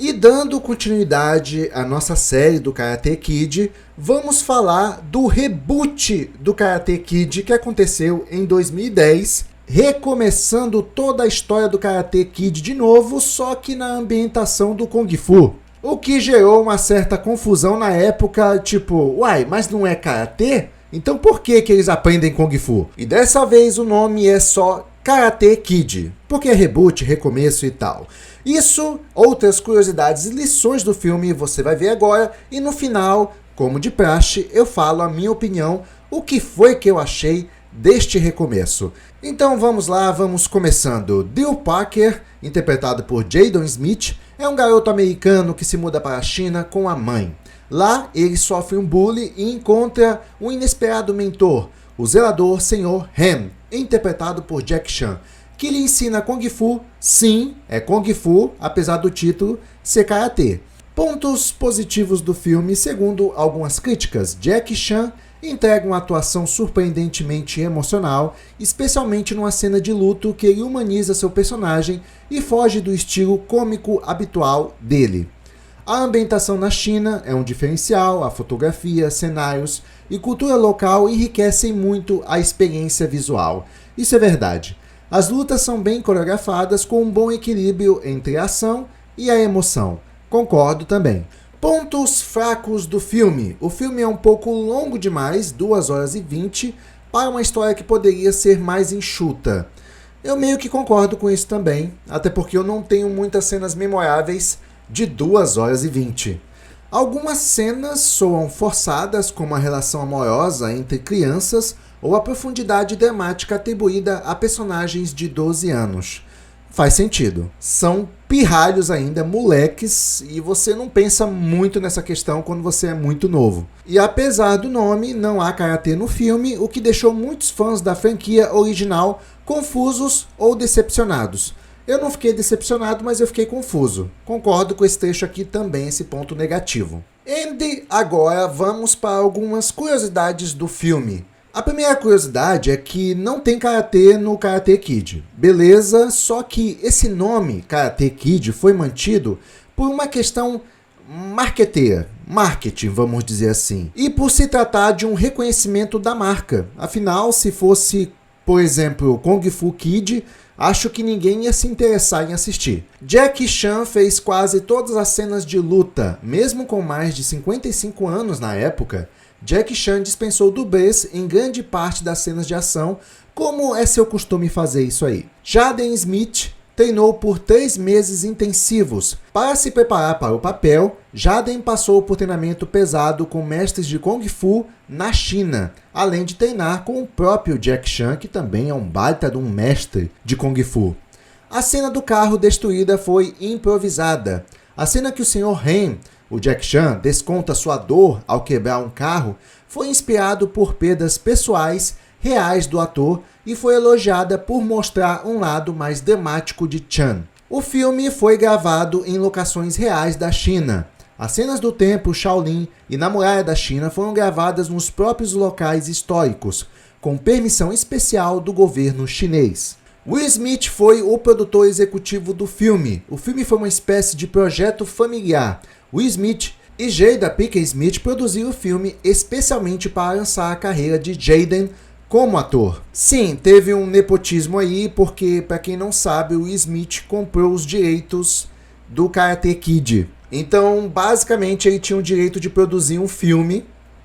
E dando continuidade à nossa série do Karate Kid, vamos falar do reboot do Karate Kid que aconteceu em 2010, recomeçando toda a história do Karate Kid de novo, só que na ambientação do Kung Fu. O que gerou uma certa confusão na época, tipo, uai, mas não é Karate? Então por que eles aprendem Kung Fu? E dessa vez o nome é só Karate Kid, porque é reboot, recomeço e tal. Isso, outras curiosidades e lições do filme você vai ver agora, e no final, como de praxe, eu falo a minha opinião, o que foi que eu achei deste recomeço. Então vamos lá, vamos começando. Dale Parker, interpretado por Jaden Smith, é um garoto americano que se muda para a China com a mãe. Lá, ele sofre um bullying e encontra um inesperado mentor, o zelador Sr. Han, interpretado por Jack Chan, que lhe ensina Kung Fu. Sim, é Kung Fu, apesar do título ser Karatê. Pontos positivos do filme, segundo algumas críticas, Jack Chan entrega uma atuação surpreendentemente emocional, especialmente numa cena de luto que ele humaniza seu personagem e foge do estilo cômico habitual dele. A ambientação na China é um diferencial, a fotografia, cenários e cultura local enriquecem muito a experiência visual. Isso é verdade. As lutas são bem coreografadas com um bom equilíbrio entre a ação e a emoção. Concordo também. Pontos fracos do filme. O filme é um pouco longo demais, 2 horas e 20, para uma história que poderia ser mais enxuta. Eu meio que concordo com isso também, até porque eu não tenho muitas cenas memoráveis de 2 horas e 20. Algumas cenas soam forçadas, como a relação amorosa entre crianças ou a profundidade dramática atribuída a personagens de 12 anos. Faz sentido. São pirralhos ainda, moleques, e você não pensa muito nessa questão quando você é muito novo. E apesar do nome, não há karatê no filme, o que deixou muitos fãs da franquia original confusos ou decepcionados. Eu não fiquei decepcionado, mas eu fiquei confuso. Concordo com esse trecho aqui também, esse ponto negativo. E agora vamos para algumas curiosidades do filme. A primeira curiosidade é que não tem Karatê no Karate Kid. Beleza, só que esse nome, Karate Kid, foi mantido por uma questão marqueteira, marketing, vamos dizer assim. E por se tratar de um reconhecimento da marca. Afinal, se fosse, por exemplo, Kung Fu Kid, acho que ninguém ia se interessar em assistir. Jack Chan fez quase todas as cenas de luta, mesmo com mais de 55 anos na época. Jack Chan dispensou dublês em grande parte das cenas de ação, como é seu costume fazer isso aí. Jaden Smith treinou por 3 meses intensivos. Para se preparar para o papel, Jaden passou por treinamento pesado com mestres de Kung Fu na China, além de treinar com o próprio Jack Chan, que também é um baita de um mestre de Kung Fu. A cena do carro destruída foi improvisada. A cena que o Sr. Han, o Jack Chan, desconta sua dor ao quebrar um carro, foi inspirado por perdas pessoais reais do ator e foi elogiada por mostrar um lado mais dramático de Chan. O filme foi gravado em locações reais da China. As cenas do templo Shaolin e na muralha da China foram gravadas nos próprios locais históricos, com permissão especial do governo chinês. Will Smith foi o produtor executivo do filme. O filme foi uma espécie de projeto familiar. Will Smith e Jada Pinkett Smith produziram o filme especialmente para lançar a carreira de Jaden como ator. Sim, teve um nepotismo aí, porque, para quem não sabe, o Will Smith comprou os direitos do Karate Kid. Então, basicamente, ele tinha o direito de produzir um filme.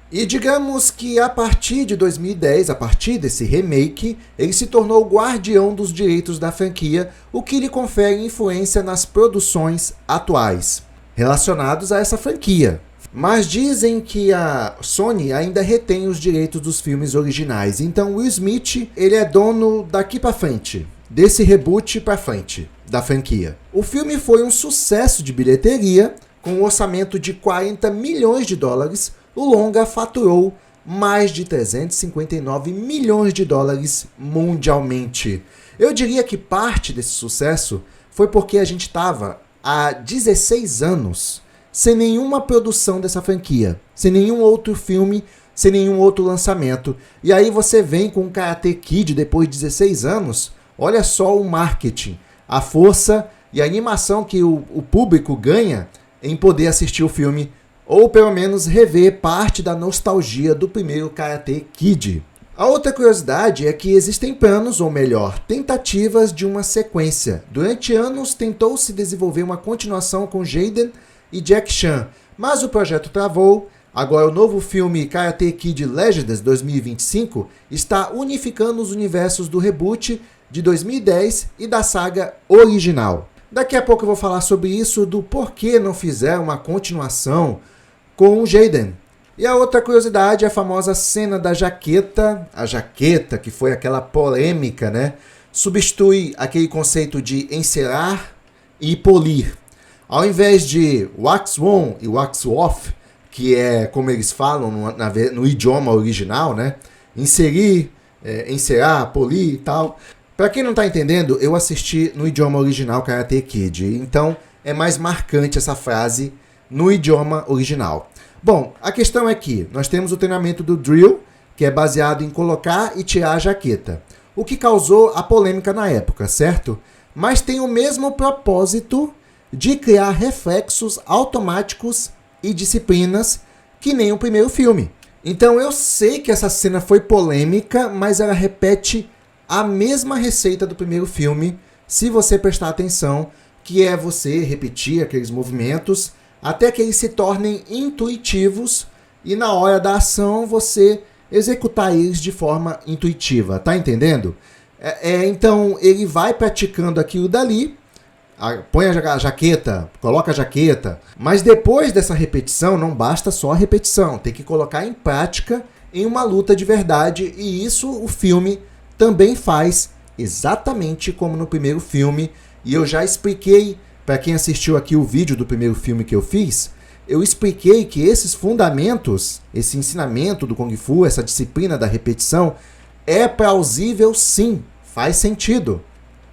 E digamos que a partir de 2010, a partir desse remake, ele se tornou o guardião dos direitos da franquia, o que lhe confere influência nas produções atuais relacionados a essa franquia. Mas dizem que a Sony ainda retém os direitos dos filmes originais, então Will Smith ele é dono daqui para frente, desse reboot para frente da franquia. O filme foi um sucesso de bilheteria, com um orçamento de 40 milhões de dólares, o longa faturou mais de 359 milhões de dólares mundialmente. Eu diria que parte desse sucesso foi porque a gente estava há 16 anos sem nenhuma produção dessa franquia, sem nenhum outro filme, sem nenhum outro lançamento. E aí você vem com o Karate Kid depois de 16 anos, olha só o marketing, a força e a animação que o público ganha em poder assistir o filme, ou pelo menos rever parte da nostalgia do primeiro Karate Kid. A outra curiosidade é que existem planos, ou melhor, tentativas de uma sequência. Durante anos tentou-se desenvolver uma continuação com Jaden e Jack Chan, mas o projeto travou. Agora o novo filme Karate Kid Legends 2025 está unificando os universos do reboot de 2010 e da saga original. Daqui a pouco eu vou falar sobre isso, do porquê não fizeram uma continuação com o Jaden. E a outra curiosidade é a famosa cena da jaqueta. A jaqueta, que foi aquela polêmica, né? Substitui aquele conceito de encerar e polir. Ao invés de wax on e wax off, que é como eles falam no idioma original, né? Inserir, encerar, polir e tal. Para quem não está entendendo, eu assisti no idioma original Karate Kid, então é mais marcante essa frase no idioma original. Bom, a questão é que nós temos o treinamento do drill, que é baseado em colocar e tirar a jaqueta, o que causou a polêmica na época, certo? Mas tem o mesmo propósito de criar reflexos automáticos e disciplinas que nem o primeiro filme. Então eu sei que essa cena foi polêmica, mas ela repete a mesma receita do primeiro filme, se você prestar atenção, que é você repetir aqueles movimentos até que eles se tornem intuitivos e na hora da ação você executar eles de forma intuitiva, tá entendendo? Então ele vai praticando aquilo dali, põe a jaqueta, coloca a jaqueta, mas depois dessa repetição não basta só a repetição, tem que colocar em prática em uma luta de verdade, e isso o filme também faz exatamente como no primeiro filme, e eu já expliquei, para quem assistiu aqui o vídeo do primeiro filme que eu fiz, eu expliquei que esses fundamentos, esse ensinamento do Kung Fu, essa disciplina da repetição, é plausível sim, faz sentido.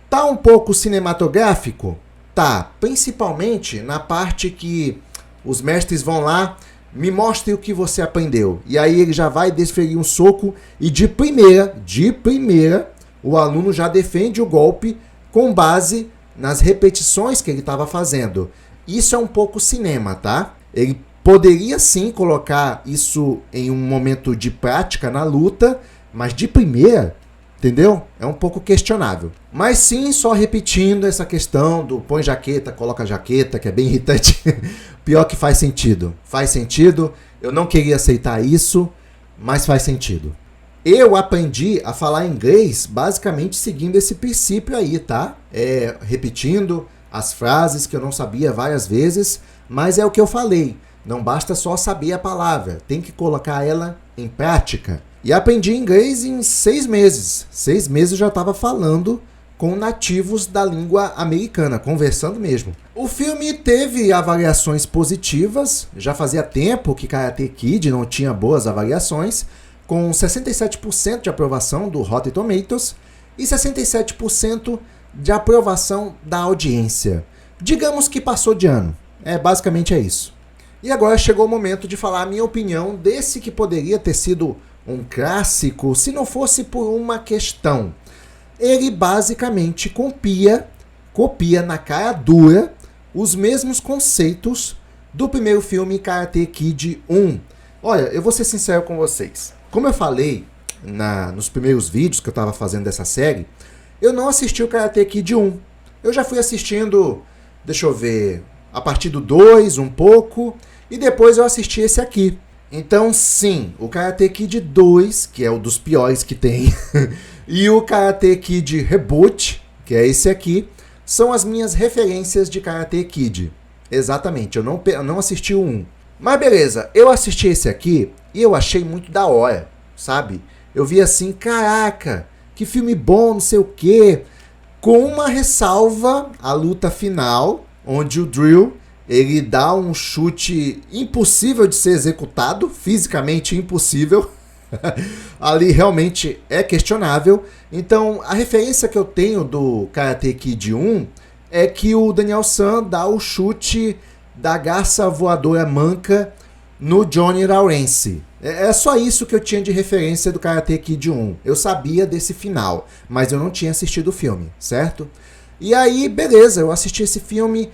Tá um pouco cinematográfico? Tá, principalmente na parte que os mestres vão lá, me mostre o que você aprendeu. E aí ele já vai desferir um soco e de primeira, o aluno já defende o golpe com base nas repetições que ele estava fazendo. Isso é um pouco cinema, tá? Ele poderia sim colocar isso em um momento de prática na luta, mas de primeira, entendeu? É um pouco questionável. Mas sim, só repetindo essa questão do põe jaqueta, coloca jaqueta, que é bem irritante. Pior que faz sentido. Faz sentido. Eu não queria aceitar isso, mas faz sentido. Eu aprendi a falar inglês basicamente seguindo esse princípio aí, tá? Repetindo as frases que eu não sabia várias vezes, mas é o que eu falei. Não basta só saber a palavra, tem que colocar ela em prática. E aprendi inglês em 6 meses. 6 meses eu já estava falando com nativos da língua americana, conversando mesmo. O filme teve avaliações positivas, já fazia tempo que Karate Kid não tinha boas avaliações, com 67% de aprovação do Rotten Tomatoes e 67% de aprovação da audiência. Digamos que passou de ano. Basicamente é isso. E agora chegou o momento de falar a minha opinião desse que poderia ter sido um clássico se não fosse por uma questão. Ele basicamente copia na cara dura os mesmos conceitos do primeiro filme Karate Kid 1. Olha, eu vou ser sincero com vocês. Como eu falei nos primeiros vídeos que eu estava fazendo dessa série, eu não assisti o Karate Kid 1. Eu já fui assistindo, deixa eu ver, a partir do 2 um pouco, e depois eu assisti esse aqui. Então sim, o Karate Kid 2, que é o dos piores que tem, e o Karate Kid Reboot, que é esse aqui, são as minhas referências de Karate Kid. Exatamente, eu não assisti o 1. Mas beleza, eu assisti esse aqui e eu achei muito da hora, sabe? Eu vi assim, caraca, que filme bom, não sei o quê. Com uma ressalva, a luta final, onde o Drill, ele dá um chute impossível de ser executado, fisicamente impossível. Ali realmente é questionável. Então, a referência que eu tenho do Karate Kid 1 é que o Daniel San dá o chute da garça voadora manca no Johnny Lawrence. É só isso que eu tinha de referência do Karate Kid 1. Eu sabia desse final, mas eu não tinha assistido o filme, certo? E aí, beleza, eu assisti esse filme,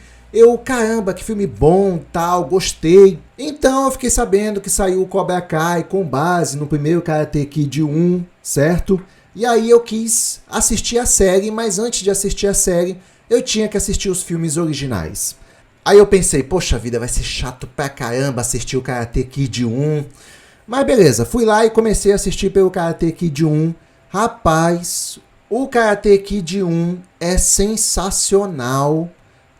caramba, que filme bom, tal, gostei. Então eu fiquei sabendo que saiu o Cobra Kai com base no primeiro Karate Kid 1, certo? E aí eu quis assistir a série, mas antes de assistir a série, eu tinha que assistir os filmes originais. Aí eu pensei, poxa vida, vai ser chato pra caramba assistir o Karate Kid 1. Mas beleza, fui lá e comecei a assistir pelo Karate Kid 1. Rapaz, o Karate Kid 1 é sensacional.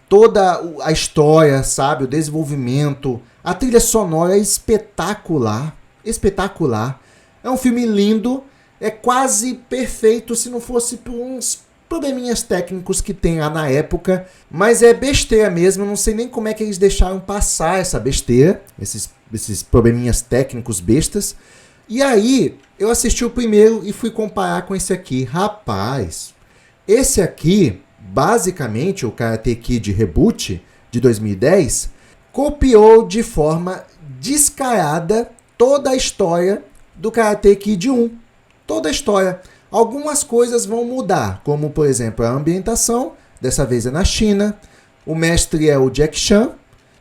Toda a história, sabe, o desenvolvimento, a trilha sonora é espetacular. Espetacular. É um filme lindo, é quase perfeito se não fosse por uns probleminhas técnicos que tem lá na época, mas é besteira mesmo, eu não sei nem como é que eles deixaram passar essa besteira, esses probleminhas técnicos bestas. E aí, eu assisti o primeiro e fui comparar com esse aqui. Rapaz, esse aqui, basicamente, o Karate Kid Reboot de 2010, copiou de forma descarada toda a história do Karate Kid 1. Toda a história. Algumas coisas vão mudar, como, por exemplo, a ambientação, dessa vez é na China, o mestre é o Jack Chan,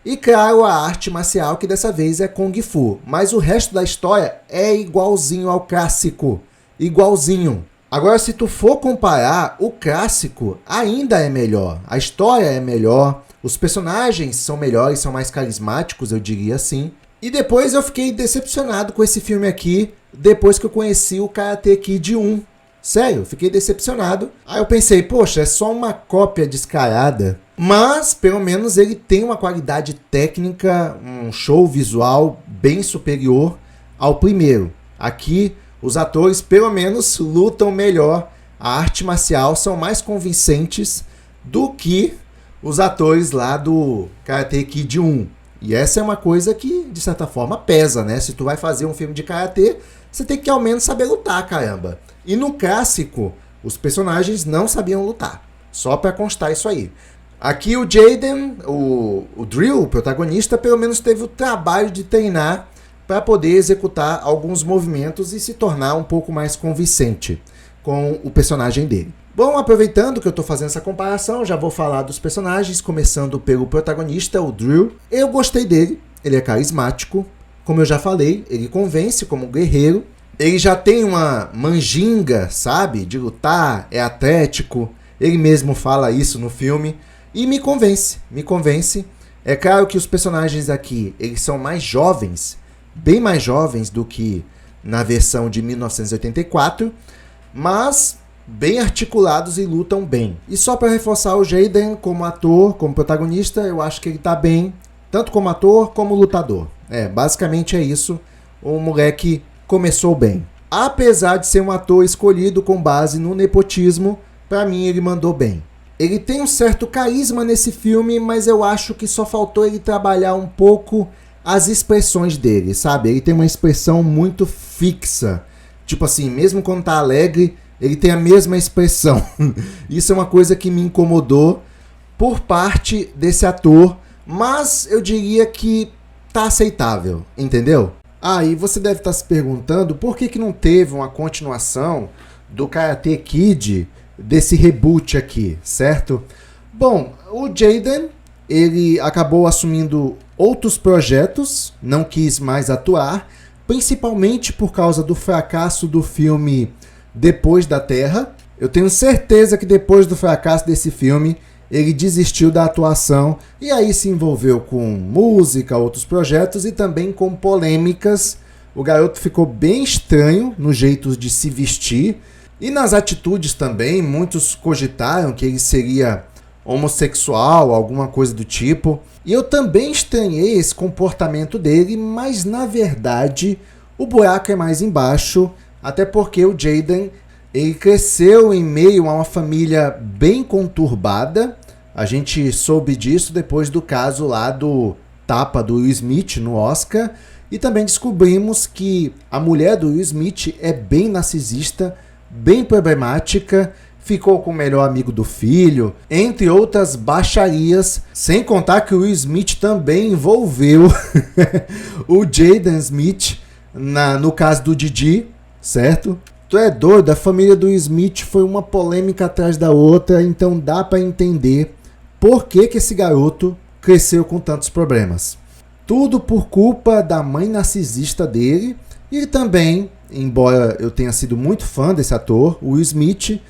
e, claro, a arte marcial, que dessa vez é Kung Fu. Mas o resto da história é igualzinho ao clássico. Igualzinho. Agora, se tu for comparar, o clássico ainda é melhor. A história é melhor, os personagens são melhores, são mais carismáticos, eu diria assim. E depois eu fiquei decepcionado com esse filme aqui, depois que eu conheci o Karate Kid 1. Sério, fiquei decepcionado. Aí eu pensei, poxa, é só uma cópia descarada. Mas, pelo menos, ele tem uma qualidade técnica, um show visual bem superior ao primeiro. Aqui, os atores, pelo menos, lutam melhor. A arte marcial são mais convincentes do que os atores lá do Karate Kid 1. E essa é uma coisa que, de certa forma, pesa, né? Se tu vai fazer um filme de karatê, você tem que ao menos saber lutar, caramba. E no clássico, os personagens não sabiam lutar. Só pra constar isso aí. Aqui o Jaden, o Drill, o protagonista, pelo menos teve o trabalho de treinar para poder executar alguns movimentos e se tornar um pouco mais convincente com o personagem dele. Bom, aproveitando que eu estou fazendo essa comparação, já vou falar dos personagens, começando pelo protagonista, o Drill. Eu gostei dele, ele é carismático, como eu já falei, ele convence como guerreiro. Ele já tem uma manjinga, sabe, de lutar, é atlético, ele mesmo fala isso no filme, e me convence. É claro que os personagens aqui, eles são mais jovens, bem mais jovens do que na versão de 1984, mas bem articulados e lutam bem. E só para reforçar o Jaden como ator, como protagonista, eu acho que ele tá bem, tanto como ator como lutador. Basicamente é isso, o moleque começou bem. Apesar de ser um ator escolhido com base no nepotismo, pra mim ele mandou bem. Ele tem um certo carisma nesse filme, mas eu acho que só faltou ele trabalhar um pouco as expressões dele, sabe? Ele tem uma expressão muito fixa. Tipo assim, mesmo quando tá alegre, ele tem a mesma expressão. Isso é uma coisa que me incomodou por parte desse ator, mas eu diria que tá aceitável, entendeu? E você deve estar se perguntando por que não teve uma continuação do Karate Kid, desse reboot aqui, certo? Bom, o Jaden, ele acabou assumindo outros projetos, não quis mais atuar, principalmente por causa do fracasso do filme Depois da Terra. Eu tenho certeza que depois do fracasso desse filme, ele desistiu da atuação e aí se envolveu com música, outros projetos e também com polêmicas. O garoto ficou bem estranho no jeito de se vestir e nas atitudes também. Muitos cogitaram que ele seria homossexual, alguma coisa do tipo. E eu também estranhei esse comportamento dele, mas na verdade o buraco é mais embaixo, até porque o Jaden, ele cresceu em meio a uma família bem conturbada. A gente soube disso depois do caso lá do tapa do Will Smith no Oscar. E também descobrimos que a mulher do Will Smith é bem narcisista, bem problemática, ficou com o melhor amigo do filho, entre outras baixarias. Sem contar que o Will Smith também envolveu o Jaden Smith no caso do Didi, certo? Tu é doido, a família do Smith foi uma polêmica atrás da outra, então dá pra entender por que esse garoto cresceu com tantos problemas. Tudo por culpa da mãe narcisista dele e também, embora eu tenha sido muito fã desse ator, o Will Smith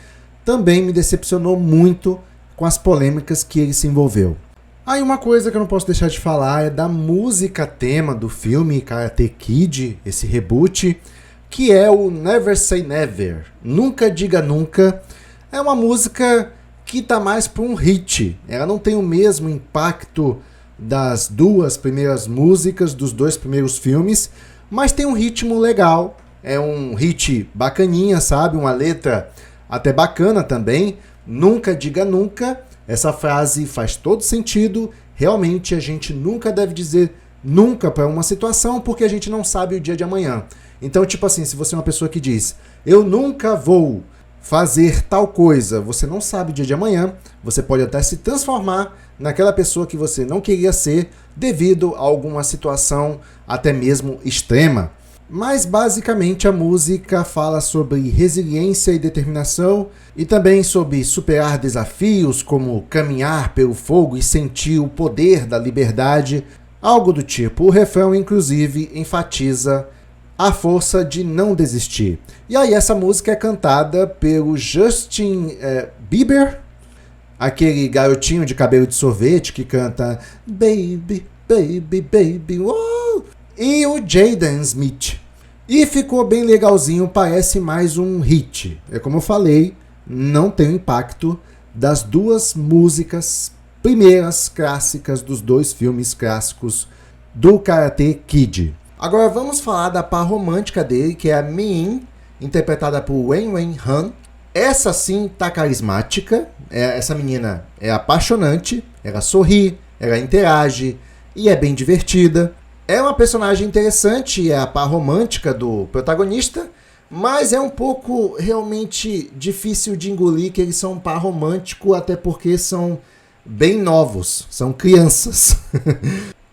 também me decepcionou muito com as polêmicas que ele se envolveu. Aí uma coisa que eu não posso deixar de falar é da música tema do filme Karate Kid, esse reboot, que é o Never Say Never, Nunca Diga Nunca. É uma música que tá mais para um hit, ela não tem o mesmo impacto das duas primeiras músicas dos dois primeiros filmes, mas tem um ritmo legal, é um hit bacaninha, sabe? Uma letra até bacana também, Nunca Diga Nunca. Essa frase faz todo sentido. Realmente a gente nunca deve dizer nunca para uma situação porque a gente não sabe o dia de amanhã. Então, tipo assim, se você é uma pessoa que diz eu nunca vou fazer tal coisa, você não sabe o dia de amanhã, você pode até se transformar naquela pessoa que você não queria ser devido a alguma situação até mesmo extrema. Mas basicamente a música fala sobre resiliência e determinação e também sobre superar desafios como caminhar pelo fogo e sentir o poder da liberdade, algo do tipo. O refrão inclusive enfatiza a força de não desistir. E aí essa música é cantada pelo Justin Bieber, aquele garotinho de cabelo de sorvete que canta Baby, Baby, Baby, oh! E o Jaden Smith. E ficou bem legalzinho, parece mais um hit. É como eu falei, não tem o impacto das duas músicas primeiras clássicas dos dois filmes clássicos do Karate Kid. Agora vamos falar da par romântica dele, que é a Min, interpretada por Wen Wen Han. Essa sim tá carismática, essa menina é apaixonante, ela sorri, ela interage e é bem divertida. É uma personagem interessante, é a par romântica do protagonista, mas é um pouco realmente difícil de engolir que eles são um par romântico, até porque são bem novos, são crianças.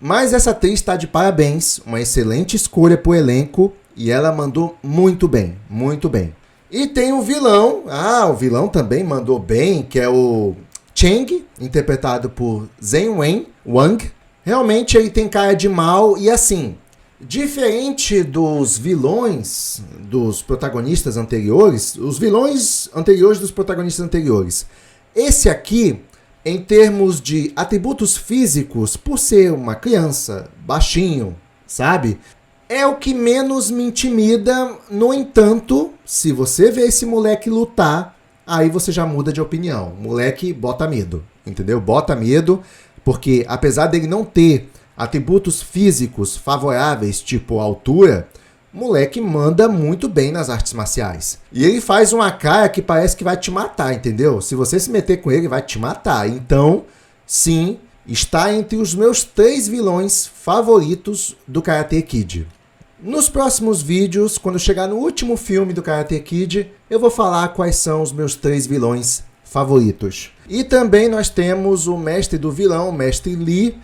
Mas essa atriz está de parabéns, uma excelente escolha para o elenco e ela mandou muito bem, muito bem. E tem o vilão, o vilão também mandou bem, que é o Cheng, interpretado por Zhen Wang. Realmente ele tem cara de mal e assim, diferente dos vilões dos protagonistas anteriores, os vilões anteriores dos protagonistas anteriores, esse aqui, em termos de atributos físicos, por ser uma criança, baixinho, sabe? É o que menos me intimida. No entanto, se você vê esse moleque lutar, aí você já muda de opinião. Moleque bota medo, entendeu? Bota medo. Porque apesar dele não ter atributos físicos favoráveis, tipo altura, o moleque manda muito bem nas artes marciais. E ele faz uma cara que parece que vai te matar, entendeu? Se você se meter com ele, vai te matar. Então, sim, está entre os meus 3 vilões favoritos do Karate Kid. Nos próximos vídeos, quando chegar no último filme do Karate Kid, eu vou falar quais são os meus 3 vilões favoritos. E também nós temos o mestre do vilão, o mestre Lee,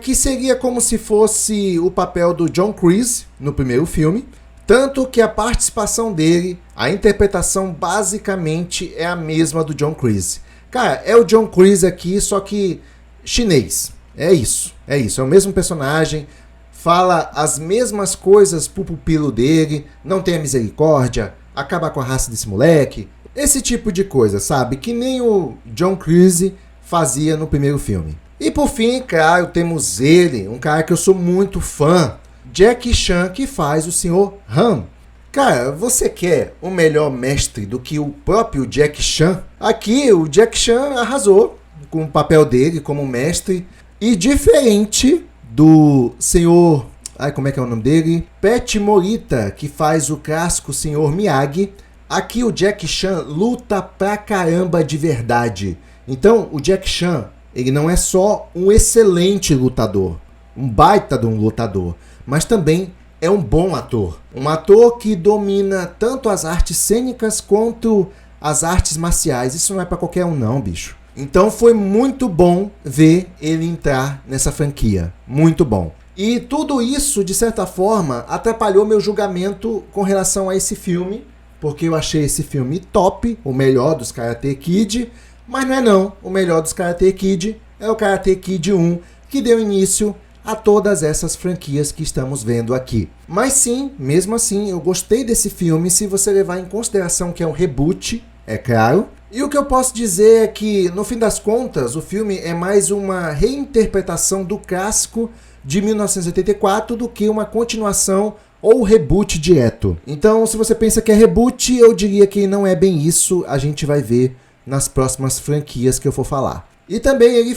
que seria como se fosse o papel do John Kreese no primeiro filme, tanto que a participação dele, a interpretação basicamente é a mesma do John Kreese. Cara, é o John Kreese aqui, só que chinês. É isso, é o mesmo personagem, fala as mesmas coisas pro pupilo dele, não tem a misericórdia, acaba com a raça desse moleque, esse tipo de coisa, sabe? Que nem o John Kreese fazia no primeiro filme. E por fim, claro, temos ele, um cara que eu sou muito fã, Jackie Chan, que faz o Sr. Han. Cara, você quer um melhor mestre do que o próprio Jackie Chan? Aqui o Jackie Chan arrasou com o papel dele como mestre. E diferente do senhor... como é que é o nome dele? Pat Morita, que faz o clássico Sr. Miyagi. Aqui o Jackie Chan luta pra caramba de verdade. Então o Jackie Chan, ele não é só um excelente lutador, um baita de um lutador, mas também é um bom ator. Um ator que domina tanto as artes cênicas quanto as artes marciais. Isso não é pra qualquer um não, bicho. Então foi muito bom ver ele entrar nessa franquia. Muito bom. E tudo isso, de certa forma, atrapalhou meu julgamento com relação a esse filme, porque eu achei esse filme top, o melhor dos Karate Kid, mas não é não, o melhor dos Karate Kid é o Karate Kid 1, que deu início a todas essas franquias que estamos vendo aqui. Mas sim, mesmo assim, eu gostei desse filme se você levar em consideração que é um reboot, é claro. E o que eu posso dizer é que, no fim das contas, o filme é mais uma reinterpretação do clássico de 1984 do que uma continuação ou reboot direto. Então, se você pensa que é reboot, eu diria que não é bem isso, a gente vai ver nas próximas franquias que eu for falar. E também ele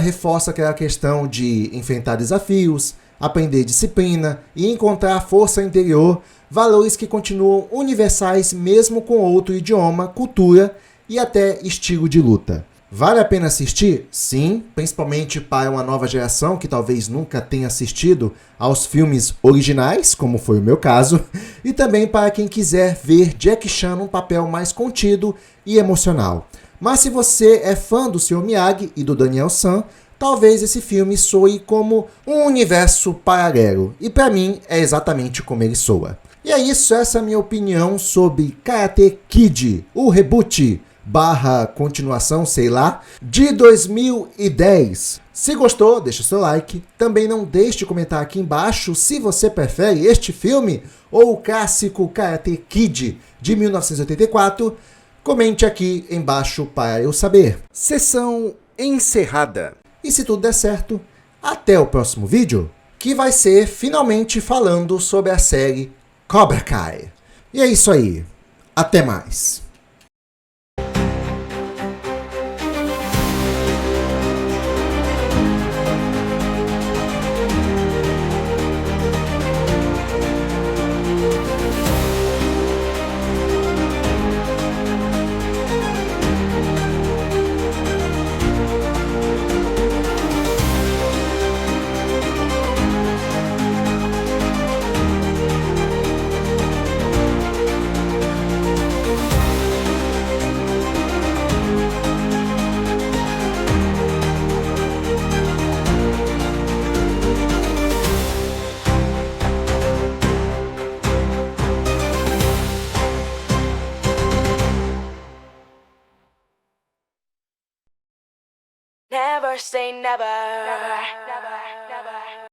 reforça aquela questão de enfrentar desafios, aprender disciplina e encontrar força interior, valores que continuam universais mesmo com outro idioma, cultura e até estilo de luta. Vale a pena assistir? Sim, principalmente para uma nova geração que talvez nunca tenha assistido aos filmes originais, como foi o meu caso, e também para quem quiser ver Jackie Chan num papel mais contido e emocional. Mas se você é fã do Sr. Miyagi e do Daniel San, talvez esse filme soe como um universo paralelo, e para mim é exatamente como ele soa. E é isso, essa é a minha opinião sobre Karate Kid, o reboot / continuação, sei lá, de 2010. Se gostou, deixa o seu like. Também não deixe de comentar aqui embaixo se você prefere este filme ou o clássico Karate Kid de 1984. Comente aqui embaixo para eu saber. Sessão encerrada. E se tudo der certo, até o próximo vídeo, que vai ser finalmente falando sobre a série Cobra Kai. E é isso aí. Até mais. Never say never. Never, never, never.